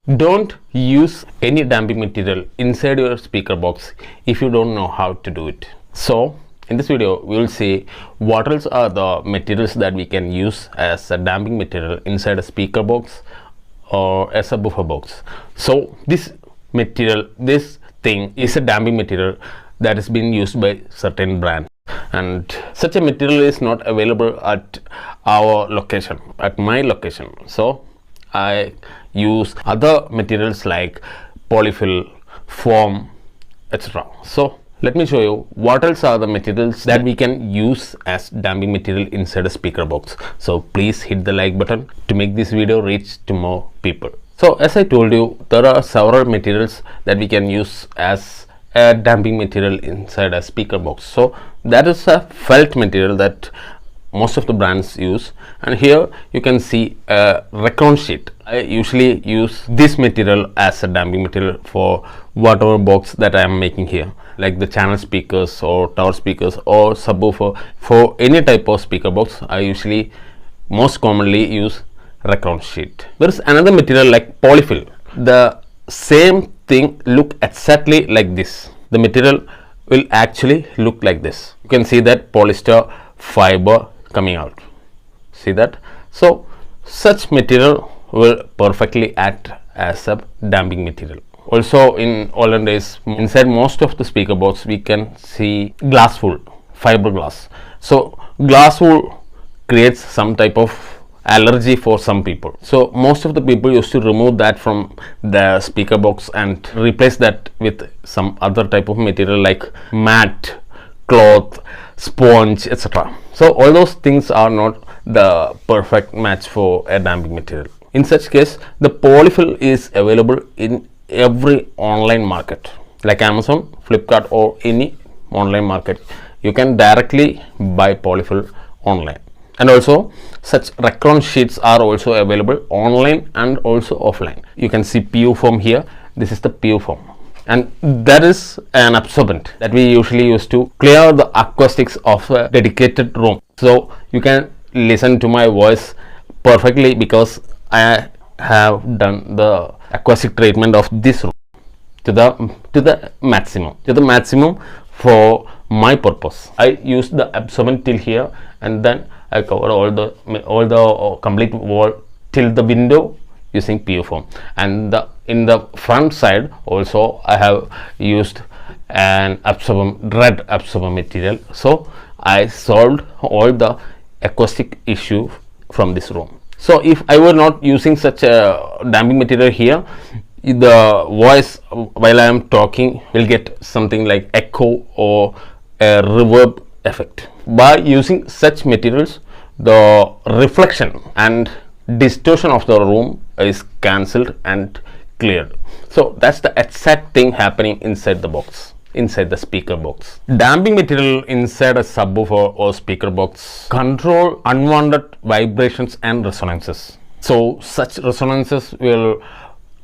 Don't use any damping material inside your speaker box if you don't know how to do it. So in this video we will see what else are the materials that we can use as a damping material inside a speaker box or a subwoofer box. So this material, this thing is a damping material that is being used by certain brands, and such a material is not available at our location, at my location. So I use other materials like polyfill, foam, etc. So let me show you what else are the materials that we can use as damping material inside a speaker box. So please hit the like button to make this video reach to more people. So as I told you, there are several materials that we can use as a damping material inside a speaker box. So that is a felt material that most of the brands use, and here you can see a recon sheet. I usually use this material as a damping material for whatever box that I am making here, like the channel speakers or tower speakers or subwoofer. For any type of speaker box, I usually most commonly use recon sheet. There is another material like polyfill. The same thing look exactly like this. The material will actually look like this. You can see that polyester fiber coming out. See that? So such material will perfectly act as a damping material. Also in olden days, inside most of the speaker box we can see glass wool, fiberglass. So glass wool creates some type of allergy for some people. So most of the people used to remove that from the speaker box and replace that with some other type of material like mat, cloth, sponge, etc. So all those things are not the perfect match for a damping material. In such case, the polyfill is available in every online market like Amazon, Flipkart or any online market. You can directly buy polyfill online. And also such recon sheets are also available online and also offline. You can see PU foam here. This is the PU foam, and that is an absorbent that we usually use to clear the acoustics of a dedicated room. So you can listen to my voice perfectly because I have done the acoustic treatment of this room to the maximum for my purpose. I use the absorbent till here, and then I cover all the complete wall till the window using PU foam. And in the front side also I have used an red absorbent material. So I solved all the acoustic issue from this room. So if I were not using such a damping material here, the voice while I am talking will get something like echo or a reverb effect. By using such materials, the reflection and distortion of the room is cancelled and cleared. So that's the exact thing happening inside the box, inside the speaker box. Damping material inside a subwoofer or speaker box control unwanted vibrations and resonances. So such resonances will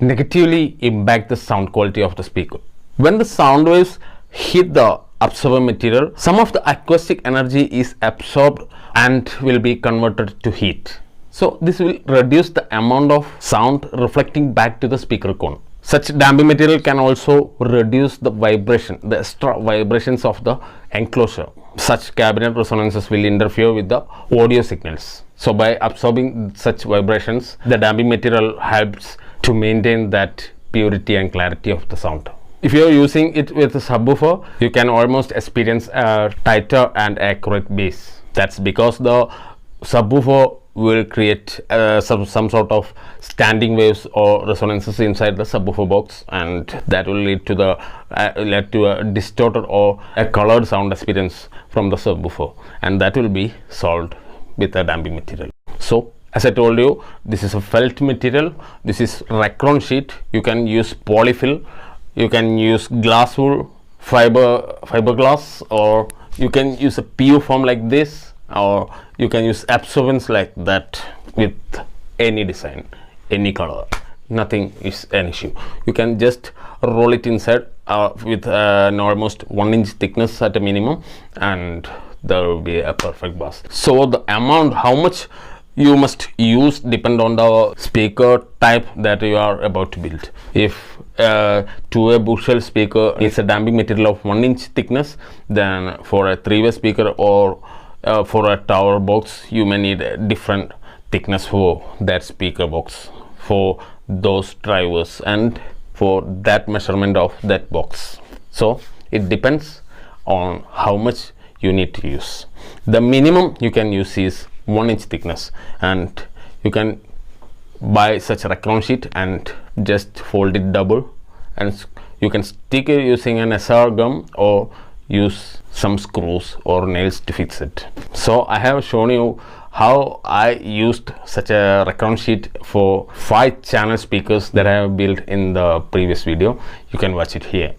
negatively impact the sound quality of the speaker. When the sound waves hit the absorbent material, some of the acoustic energy is absorbed and will be converted to heat. So this will reduce the amount of sound reflecting back to the speaker cone. Such damping material can also reduce the vibration, the extra vibrations of the enclosure. Such cabinet resonances will interfere with the audio signals. So by absorbing such vibrations, the damping material helps to maintain that purity and clarity of the sound. If you are using it with a subwoofer, you can almost experience a tighter and accurate bass. That's because the subwoofer will create some sort of standing waves or resonances inside the subwoofer box, and that will lead to a distorted or a colored sound experience from the subwoofer, and that will be solved with a damping material. So as I told you, this is a felt material. This is recon sheet. You can use polyfill, you can use glass wool, fiberglass, or you can use a PU foam like this, or you can use absorbents like that with any design, any color. Nothing is an issue. You can just roll it inside with an almost 1 inch thickness at a minimum, and there will be a perfect bass. So the amount, how much you must use depend on the speaker type that you are about to build. If two-way bookshelf speaker is a damping material of 1 inch thickness, then for a three-way speaker or for a tower box, you may need a different thickness for that speaker box, for those drivers and for that measurement of that box. So it depends on how much you need to use. The minimum you can use is 1 inch thickness, and you can buy such a recron sheet and just fold it double, and you can stick it using an SR gum or use some screws or nails to fix it. So I have shown you how I used such a recron sheet for 5 channel speakers that I have built in the previous video. You can watch it here.